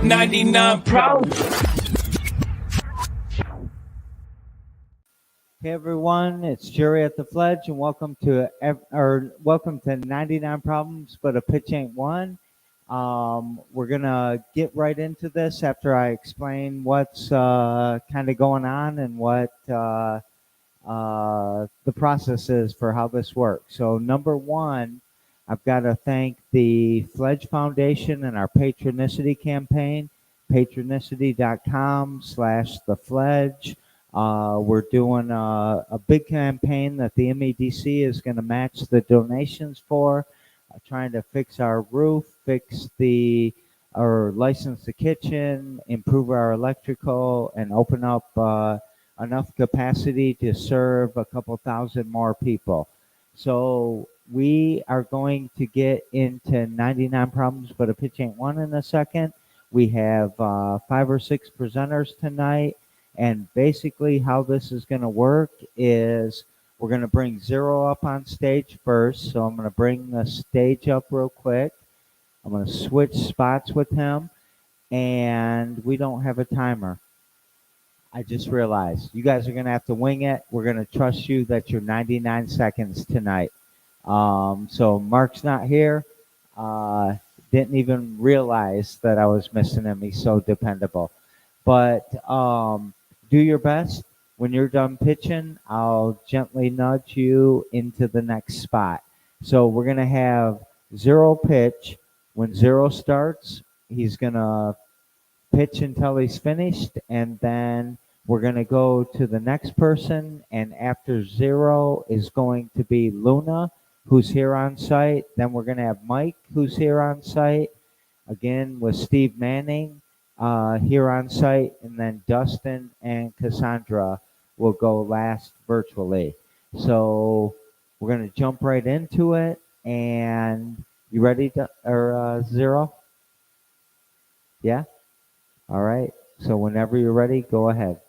got 99 problems. Hey everyone, it's Jerry at the Fledge, and welcome to 99 Problems, but a pitch ain't one. We're gonna get right into this after I explain what's kind of going on and what the process is for how this works. So number one, I've got to thank the Fledge Foundation and our patronicity campaign, patronicity.com/thefledge. We're doing a big campaign that the MEDC is going to match the donations for, trying to fix our roof, or license the kitchen, improve our electrical, and open up enough capacity to serve a couple thousand more people. So we are going to get into 99 Problems, but a pitch ain't one in a second. We have 5 or 6 presenters tonight. And basically how this is going to work is we're going to bring Zero up on stage first. So I'm going to bring the stage up real quick. I'm going to switch spots with him. And we don't have a timer. I just realized you guys are going to have to wing it. We're going to trust you that you're 99 seconds tonight. So Mark's not here. Didn't even realize that I was missing him. He's so dependable. But do your best. When you're done pitching, I'll gently nudge you into the next spot. So we're going to have Zero pitch. When Zero starts, he's going to pitch until he's finished, and then we're going to go to the next person, and after Zero is going to be Luna, who's here on site. Then we're going to have Mike, who's here on site, again with Steve Manning here on site, and then Dustin and Cassandra will go last virtually. So we're going to jump right into it, and you ready, Zero? Yeah? All right. So whenever you're ready, go ahead.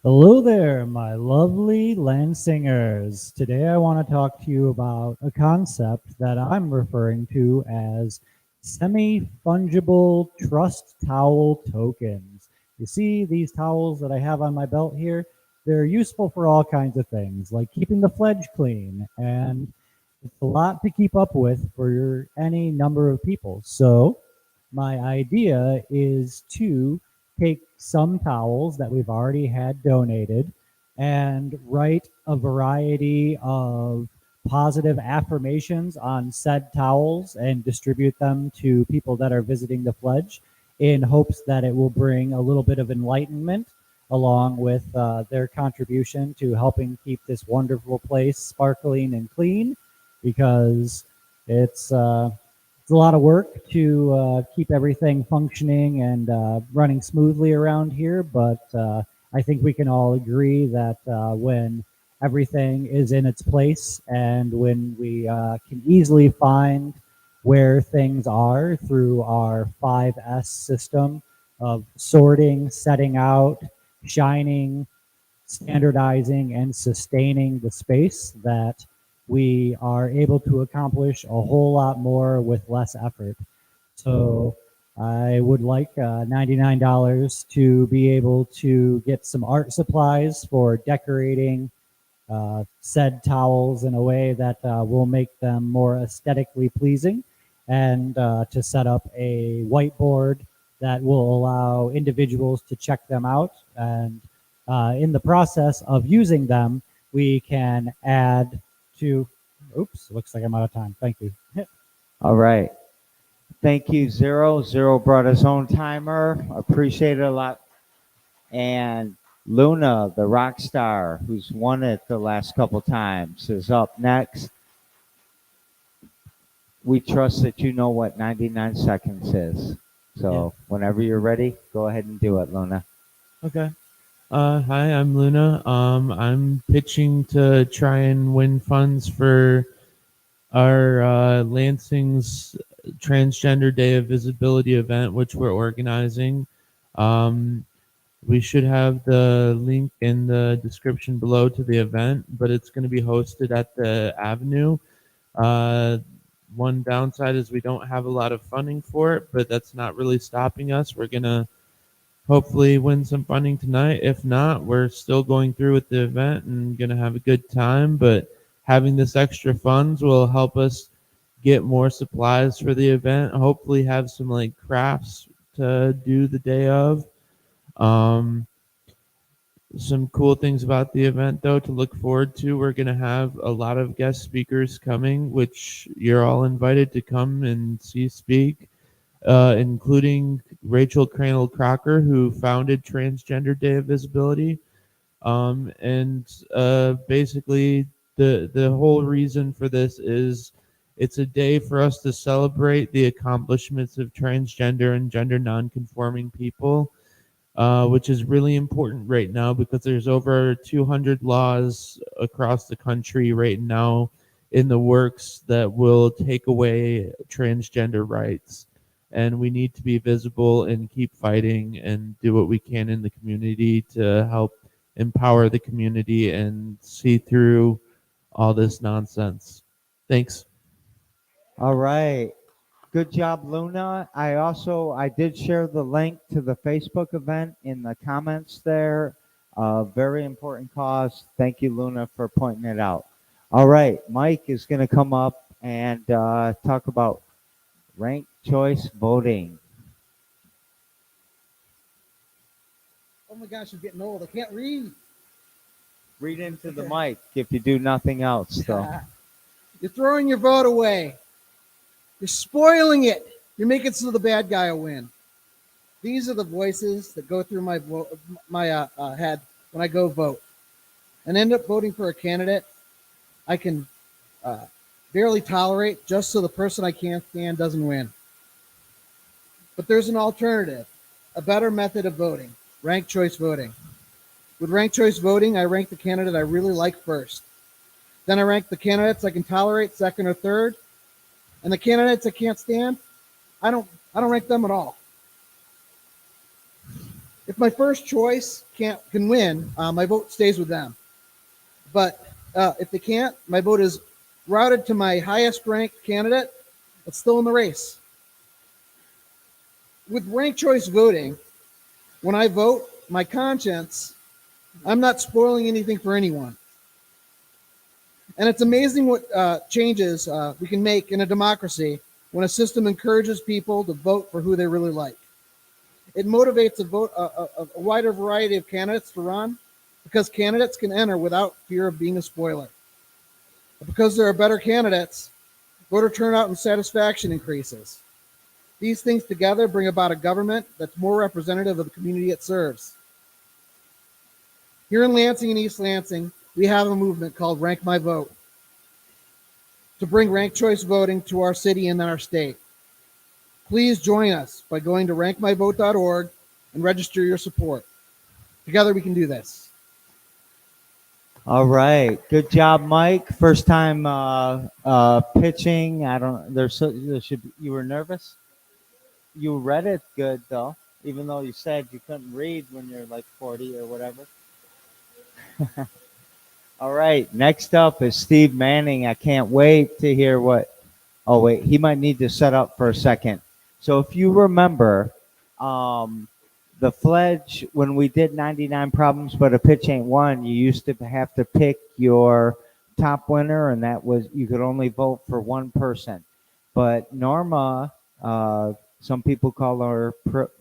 Hello there, my lovely Lansingers. Today I want to talk to you about a concept that I'm referring to as semi-fungible trust towel tokens. You see these towels that I have on my belt here? They're useful for all kinds of things, like keeping the Fledge clean, and it's a lot to keep up with for any number of people. So my idea is to take some towels that we've already had donated and write a variety of positive affirmations on said towels and distribute them to people that are visiting the Fledge in hopes that it will bring a little bit of enlightenment along with their contribution to helping keep this wonderful place sparkling and clean, because it's a lot of work to keep everything functioning and running smoothly around here, but I think we can all agree that when everything is in its place and when we can easily find where things are through our 5S system of sorting, setting out, shining, standardizing, and sustaining the space, that we are able to accomplish a whole lot more with less effort. So I would like $99 to be able to get some art supplies for decorating said towels in a way that will make them more aesthetically pleasing, and to set up a whiteboard that will allow individuals to check them out. And in the process of using them, we can add to, oops, looks like I'm out of time. Thank you. All right. Thank you, Zero. Zero brought his own timer. Appreciate it a lot. And Luna, the rock star, who's won it the last couple times, is up next. We trust that you know what 99 seconds is. So whenever you're ready, go ahead and do it, Luna. Okay. Hi, I'm Luna. I'm pitching to try and win funds for our Lansing's Transgender Day of Visibility event, which we're organizing. We should have the link in the description below to the event, but it's going to be hosted at the Avenue. one downside is we don't have a lot of funding for it, but that's not really stopping us. We're gonna hopefully win some funding tonight. If not, we're still going through with the event and gonna have a good time. But having this extra funds will help us get more supplies for the event. Hopefully, have some like crafts to do the day of. Um, some cool things about the event, though, to look forward to. We're going to have a lot of guest speakers coming, which you're all invited to come and see speak, including Rachel Crandall Crocker, who founded Transgender Day of Visibility. And basically, the whole reason for this is it's a day for us to celebrate the accomplishments of transgender and gender nonconforming people, which is really important right now because there's over 200 laws across the country right now in the works that will take away transgender rights. And we need to be visible and keep fighting and do what we can in the community to help empower the community and see through all this nonsense. Thanks. All right. Good job, Luna. I did share the link to the Facebook event in the comments there. Very important cause. Thank you, Luna, for pointing it out. All right, Mike is going to come up and talk about ranked choice voting. Oh my gosh, I'm getting old. I can't read. Read into the mic if you do nothing else, though. You're throwing your vote away. You're spoiling it. You're making it so the bad guy will win. These are the voices that go through my head when I go vote, and end up voting for a candidate I can barely tolerate just so the person I can't stand doesn't win. But there's an alternative, a better method of voting: ranked choice voting. With ranked choice voting, I rank the candidate I really like first. Then I rank the candidates I can tolerate second or third, and the candidates I can't stand, I don't rank them at all. If my first choice can win, my vote stays with them. But if they can't, my vote is routed to my highest ranked candidate that's still in the race. With ranked choice voting, when I vote, my conscience, I'm not spoiling anything for anyone. And it's amazing what changes we can make in a democracy when a system encourages people to vote for who they really like. It motivates a wider variety of candidates to run because candidates can enter without fear of being a spoiler. But because there are better candidates, voter turnout and satisfaction increases. These things together bring about a government that's more representative of the community it serves. Here in Lansing and East Lansing, we have a movement called Rank My Vote to bring ranked choice voting to our city and our state. Please join us by going to rankmyvote.org and register your support. Together we can do this. All right, good job, Mike. First time pitching. You were nervous? You read it good though, even though you said you couldn't read when you're like 40 or whatever. All right, next up is Steve Manning. I can't wait to hear what. Oh wait, he might need to set up for a second. So if you remember, the Fledge, when we did 99 problems but a pitch ain't one, you used to have to pick your top winner, and that was, you could only vote for one person. But Norma, some people call her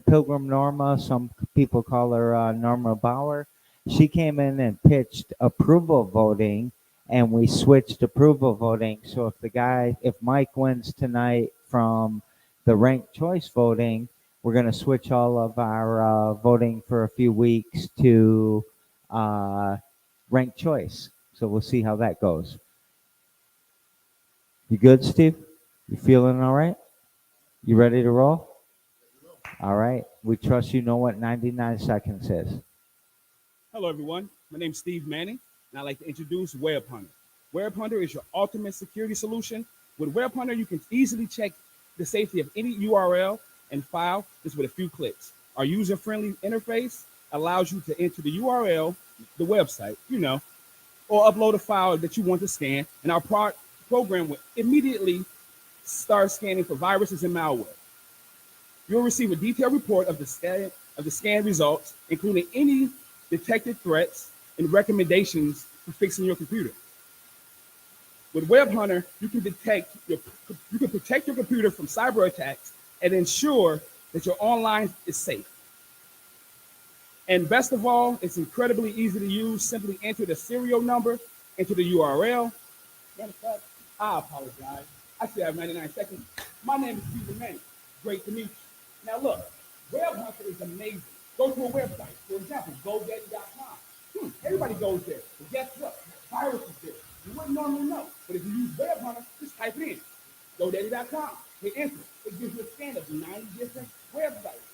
Pilgrim Norma, some people call her Norma Bauer. She came in and pitched approval voting, and we switched approval voting. So if Mike wins tonight from the ranked choice voting, we're going to switch all of our voting for a few weeks to ranked choice. So we'll see how that goes. You good, Steve? You feeling all right? You ready to roll? All right. We trust you know what 99 seconds is. Hello, everyone. My name is Steve Manning, and I'd like to introduce Web Hunter. Web Hunter is your ultimate security solution. With Web Hunter, you can easily check the safety of any URL and file just with a few clicks. Our user-friendly interface allows you to enter the URL, the website, or upload a file that you want to scan, and our program will immediately start scanning for viruses and malware. You'll receive a detailed report of the scan results, including any detected threats and recommendations for fixing your computer. With Web Hunter, you can protect your computer from cyber attacks and ensure that your online is safe. And best of all, it's incredibly easy to use. Simply enter the serial number into the URL. Matter of fact, I apologize. I still have 99 seconds. My name is Stephen Manning. Great to meet you. Now look, Web Hunter is amazing. Go to a website. For example, GoDaddy.com. Everybody goes there. But guess what? Viruses there. You wouldn't normally know. But if you use Web Hunter, just type it in. GoDaddy.com. Hit enter. It gives you a scan of 90 different websites.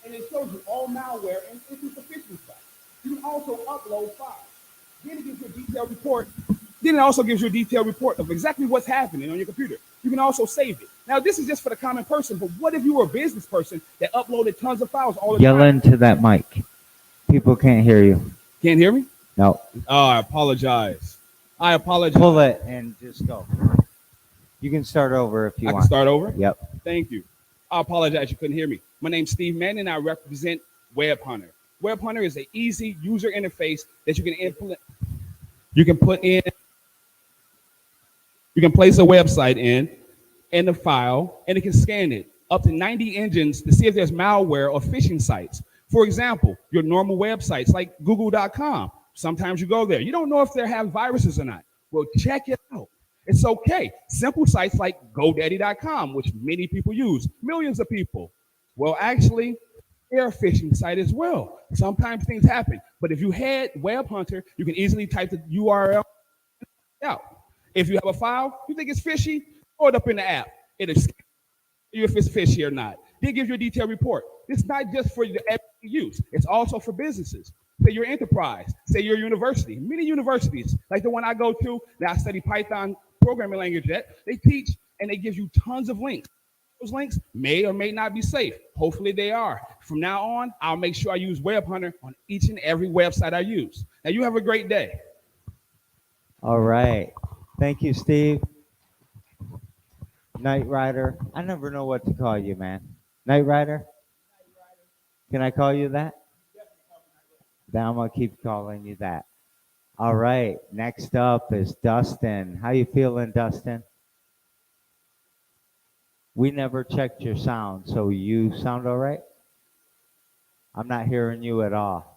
And it shows you all malware and insufficient sites. You can also upload files. Then it gives you a detailed report. Then it also gives you a detailed report of exactly what's happening on your computer. You can also save it. Now, this is just for the common person, but what if you were a business person that uploaded tons of files all the Yell time? into that mic. People can't hear you. Can't hear me? No. Oh, I apologize. I apologize. Pull it and just go. You can start over if you I want. can start over? Yep. Thank you. I apologize you couldn't hear me. My name's Steve Manning, and I represent Web Hunter. Web Hunter is an easy user interface that you can implement. You can put in, you can place a website in the file, and it can scan it up to 90 engines to see if there's malware or phishing sites. For example, your normal websites like google.com. Sometimes you go there. You don't know if they have viruses or not. Well, check it out. It's okay. Simple sites like GoDaddy.com, which many people use, millions of people. Well, actually, they're a phishing site as well. Sometimes things happen. But if you had Web Hunter, you can easily type the URL out. If you have a file, you think it's fishy, throw it up in the app. It'll scan you if it's fishy or not. Then give you a detailed report. It's not just for the everyday use. It's also for businesses. Say your enterprise, say your university. Many universities, like the one I go to, that I study Python programming language at, they teach and they give you tons of links. Those links may or may not be safe. Hopefully they are. From now on, I'll make sure I use Web Hunter on each and every website I use. Now you have a great day. All right. Thank you, Steve. Knight Rider. I never know what to call you, man. Knight Rider? Can I call you that? Then I'm going to keep calling you that. All right. Next up is Dustin. How you feeling, Dustin? We never checked your sound, so you sound all right? I'm not hearing you at all.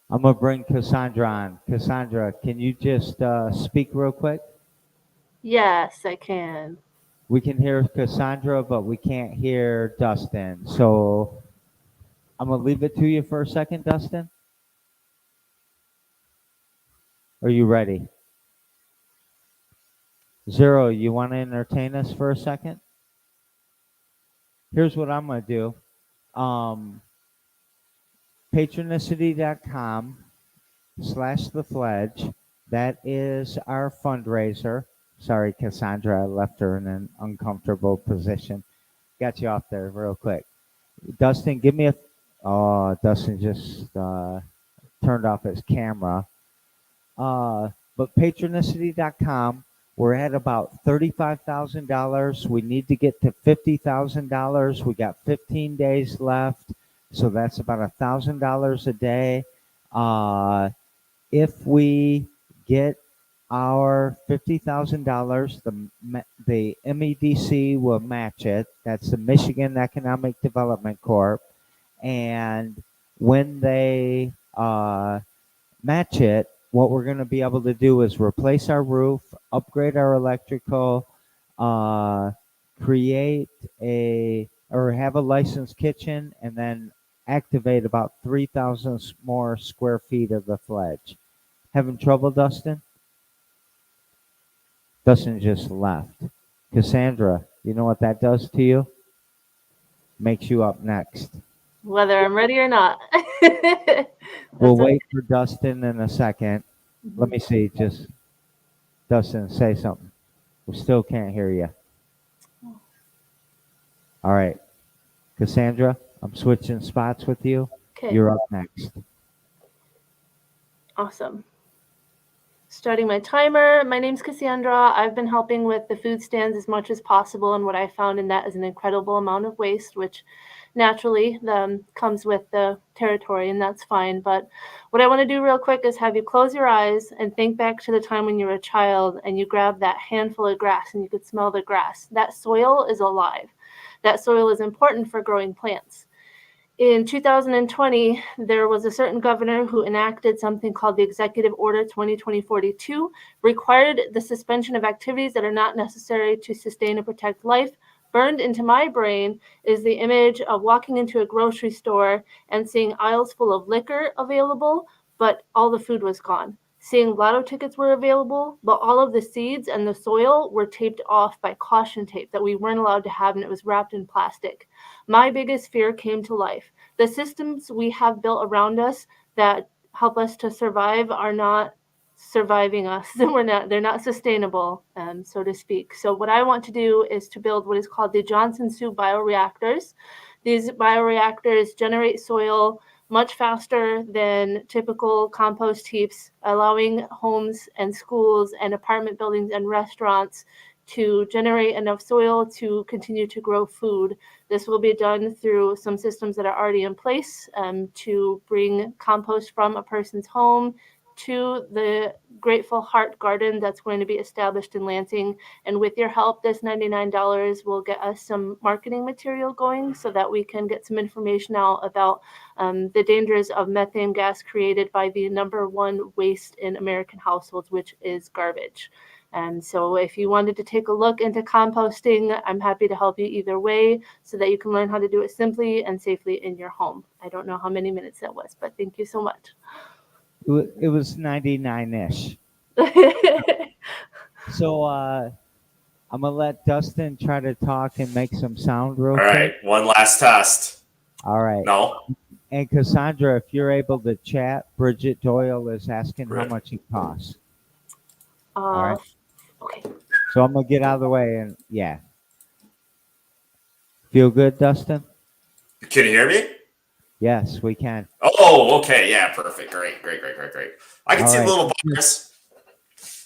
I'm going to bring Cassandra on. Cassandra, can you just speak real quick? Yes, I can. We can hear Cassandra, but we can't hear Dustin. So I'm going to leave it to you for a second, Dustin. Are you ready? Zero, you want to entertain us for a second? Here's what I'm going to do. Patronicity.com/thefledge. That is our fundraiser. Sorry, Cassandra, I left her in an uncomfortable position. Got you off there real quick. Dustin, give me a... Oh, Dustin just turned off his camera. But patronicity.com, we're at about $35,000. We need to get to $50,000. We got 15 days left, so that's about $1,000 a day. If we get our $50,000, the MEDC will match it. That's the Michigan Economic Development Corp. And when they match it, what we're going to be able to do is replace our roof, upgrade our electrical, create or have a licensed kitchen, and then activate about 3,000 more square feet of the Fledge. Having trouble, Dustin? Dustin just left. Cassandra, you know what that does to you? Makes you up next. Whether I'm ready or not. We'll wait for Dustin in a second. Let me see. Just Dustin, say something. We still can't hear you. All right. Cassandra, I'm switching spots with you. Okay. You're up next. Awesome. Starting my timer. My name's Cassandra. I've been helping with the food stands as much as possible, and what I found in that is an incredible amount of waste, which naturally comes with the territory, and that's fine. But what I want to do real quick is have you close your eyes and think back to the time when you were a child and you grabbed that handful of grass and you could smell the grass. That soil is alive. That soil is important for growing plants. In 2020, there was a certain governor who enacted something called the Executive Order 2020-42, required the suspension of activities that are not necessary to sustain and protect life. Burned into my brain is the image of walking into a grocery store and seeing aisles full of liquor available, but all the food was gone. Seeing lotto tickets were available, but all of the seeds and the soil were taped off by caution tape that we weren't allowed to have, and it was wrapped in plastic. My biggest fear came to life. The systems we have built around us that help us to survive are not surviving us. They're not sustainable, so to speak. So what I want to do is to build what is called the Johnson Soup bioreactors. These bioreactors generate soil much faster than typical compost heaps, allowing homes and schools and apartment buildings and restaurants to generate enough soil to continue to grow food. This will be done through some systems that are already in place to bring compost from a person's home to the Grateful Heart Garden that's going to be established in Lansing. And with your help, this $99 will get us some marketing material going so that we can get some information out about the dangers of methane gas created by the number one waste in American households, which is garbage. And so if you wanted to take a look into composting, I'm happy to help you either way so that you can learn how to do it simply and safely in your home. I don't know how many minutes that was, but thank you so much. It was 99-ish. So I'm gonna let Dustin try to talk and make some sound real All quick. right, one last test. All right. No? And Cassandra, if you're able to chat, Bridget Doyle is asking how Great. much it costs. All right. Okay. So I'm gonna get out of the way and yeah. Feel good, Dustin? Can you hear me? Yes, we can. Oh, okay. Yeah, perfect. Great. I can All see right. the little bars.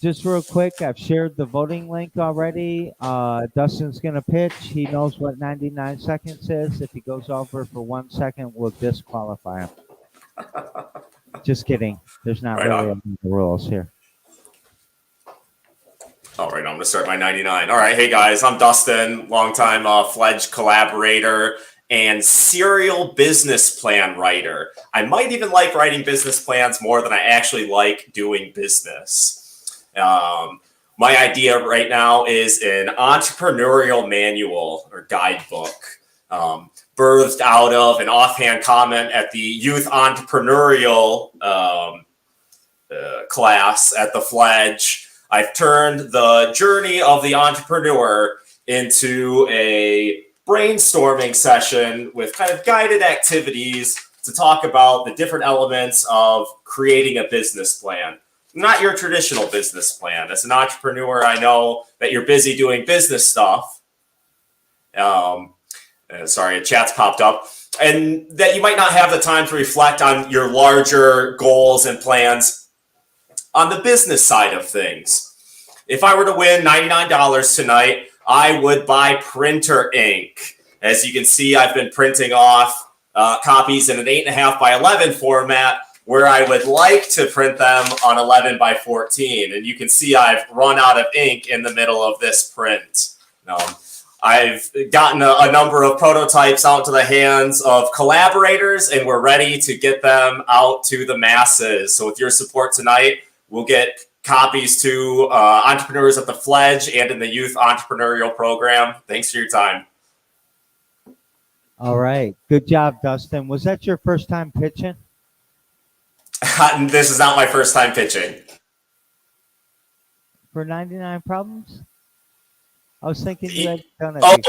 Just real quick, I've shared the voting link already. Dustin's gonna pitch. He knows what 99 seconds is. If he goes over for 1 second, we'll disqualify him. Just kidding. There's not Right really on. any rules here. All right, I'm going to start my 99. All right, hey guys, I'm Dustin, longtime Fledge collaborator and serial business plan writer. I might even like writing business plans more than I actually like doing business. My idea right now is an entrepreneurial manual or guidebook, birthed out of an offhand comment at the youth entrepreneurial class at the Fledge. I've turned the journey of the entrepreneur into a brainstorming session with kind of guided activities to talk about the different elements of creating a business plan. Not your traditional business plan. As an entrepreneur, I know that you're busy doing business stuff. Sorry, a chat's popped up. And that you might not have the time to reflect on your larger goals and plans on the business side of things. If I were to win $99 tonight, I would buy printer ink. As you can see, I've been printing off copies in an 8.5 by 11 format where I would like to print them on 11 by 14. And you can see I've run out of ink in the middle of this print. I've gotten a number of prototypes out to the hands of collaborators, and we're ready to get them out to the masses. So with your support tonight, we'll get copies to entrepreneurs at the Fledge and in the youth entrepreneurial program. Thanks for your time. All right. Good job, Dustin. Was that your first time pitching? This is not my first time pitching. For 99 problems? I was thinking you had done it. Not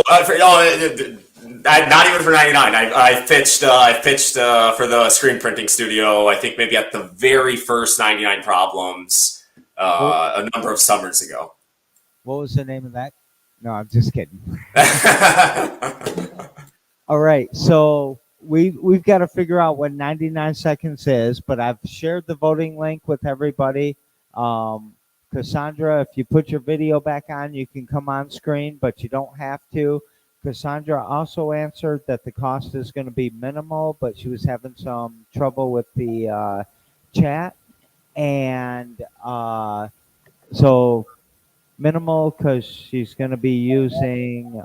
even for 99. I pitched for the screen printing studio. I think maybe at the very first 99 problems a number of summers ago. What was the name of that? No, I'm just kidding. All right, so we've got to figure out what 99 seconds is, but I've shared the voting link with everybody. Cassandra, if you put your video back on, you can come on screen, but you don't have to. Cassandra also answered that the cost is going to be minimal, but she was having some trouble with the chat. And so minimal because she's going to be using,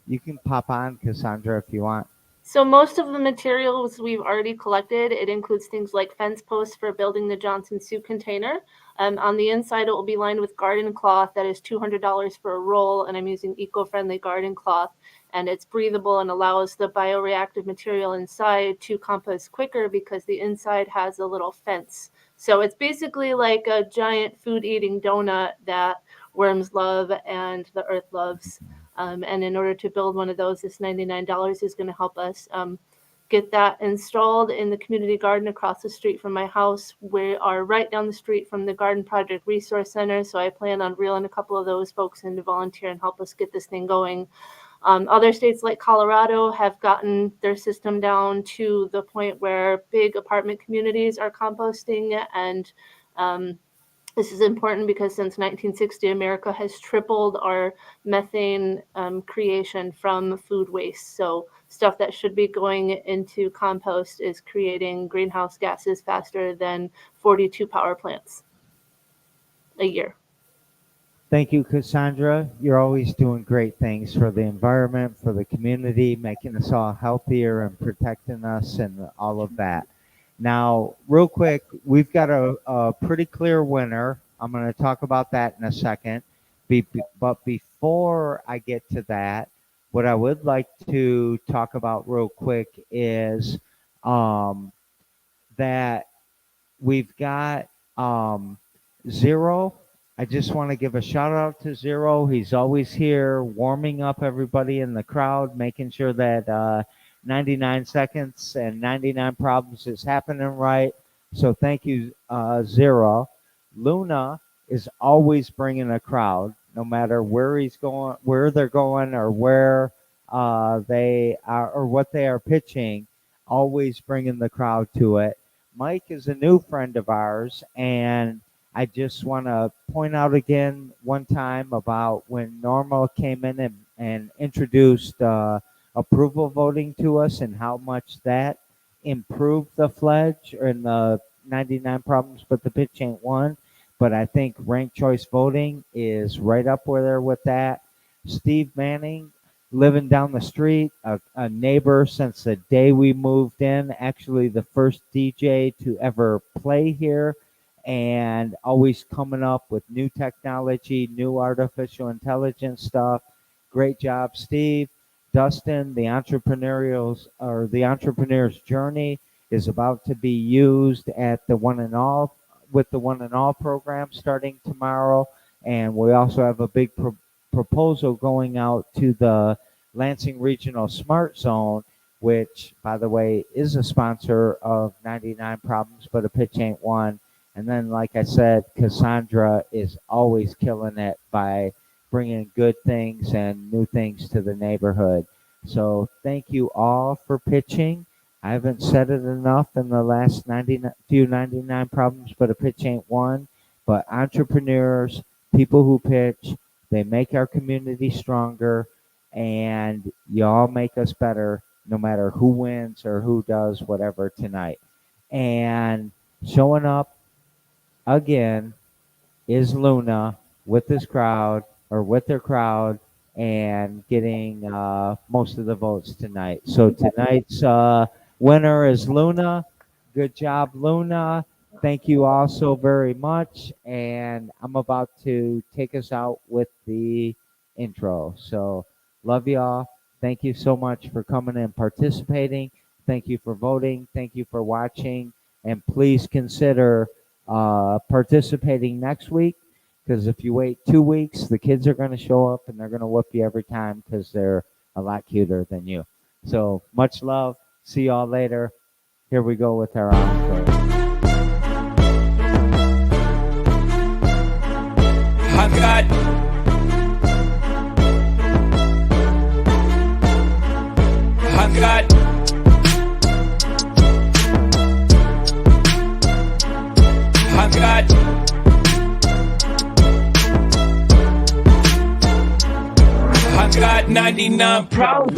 you can pop on, Cassandra, if you want. So most of the materials we've already collected. It includes things like fence posts for building the Johnson soup container. On the inside, it will be lined with garden cloth that is $200 for a roll, and I'm using eco-friendly garden cloth. And it's breathable and allows the bioreactive material inside to compost quicker because the inside has a little fence. So it's basically like a giant food-eating donut that worms love and the earth loves. And in order to build one of those, this $99 is going to help us get that installed in the community garden across the street from my house. We are right down the street from the Garden Project Resource Center, so I plan on reeling a couple of those folks in to volunteer and help us get this thing going. Other states like Colorado have gotten their system down to the point where big apartment communities are composting, and this is important because since 1960, America has tripled our methane creation from food waste. So stuff that should be going into compost is creating greenhouse gases faster than 42 power plants a year. Thank you, Cassandra. You're always doing great things for the environment, for the community, making us all healthier and protecting us and all of that. Now, real quick, we've got a pretty clear winner. I'm going to talk about that in a second. But before I get to that, what I would like to talk about real quick is that we've got Zero. I just want to give a shout out to Zero. He's always here warming up everybody in the crowd, making sure that 99 seconds and 99 problems is happening right. So thank you, Zero. Luna is always bringing a crowd, no matter where he's going, where they're going, or where they are, or what they are pitching. Always bringing the crowd to it. Mike is a new friend of ours, and I just want to point out again one time about when Norma came in and introduced approval voting to us and how much that improved the Fledge and the 99 problems, but the pitch ain't one. But I think ranked choice voting is right up there with that. Steve Manning, living down the street, a neighbor since the day we moved in, actually the first DJ to ever play here, and always coming up with new technology, new artificial intelligence stuff. Great job, Steve. Dustin, the entrepreneur's journey is about to be used at the One and All with the One and All program starting tomorrow, and we also have a big proposal going out to the Lansing Regional Smart Zone, which, by the way, is a sponsor of 99 Problems, but a pitch ain't one. And then, like I said, Cassandra is always killing it by bringing good things and new things to the neighborhood. So thank you all for pitching. I haven't said it enough in the last 99 problems, but a pitch ain't one. But entrepreneurs, people who pitch, they make our community stronger, and y'all make us better no matter who wins or who does whatever tonight. And showing up again is Luna with this crowd, or with their crowd, and getting most of the votes tonight. So tonight's winner is Luna. Good job, Luna. Thank you all so very much. And I'm about to take us out with the intro. So love y'all. Thank you so much for coming and participating. Thank you for voting. Thank you for watching. And please consider participating next week, because if you wait 2 weeks, the kids are going to show up and they're going to whoop you every time because they're a lot cuter than you. So much love. See y'all later. Here we go with our encore. I've got I got 99 problems.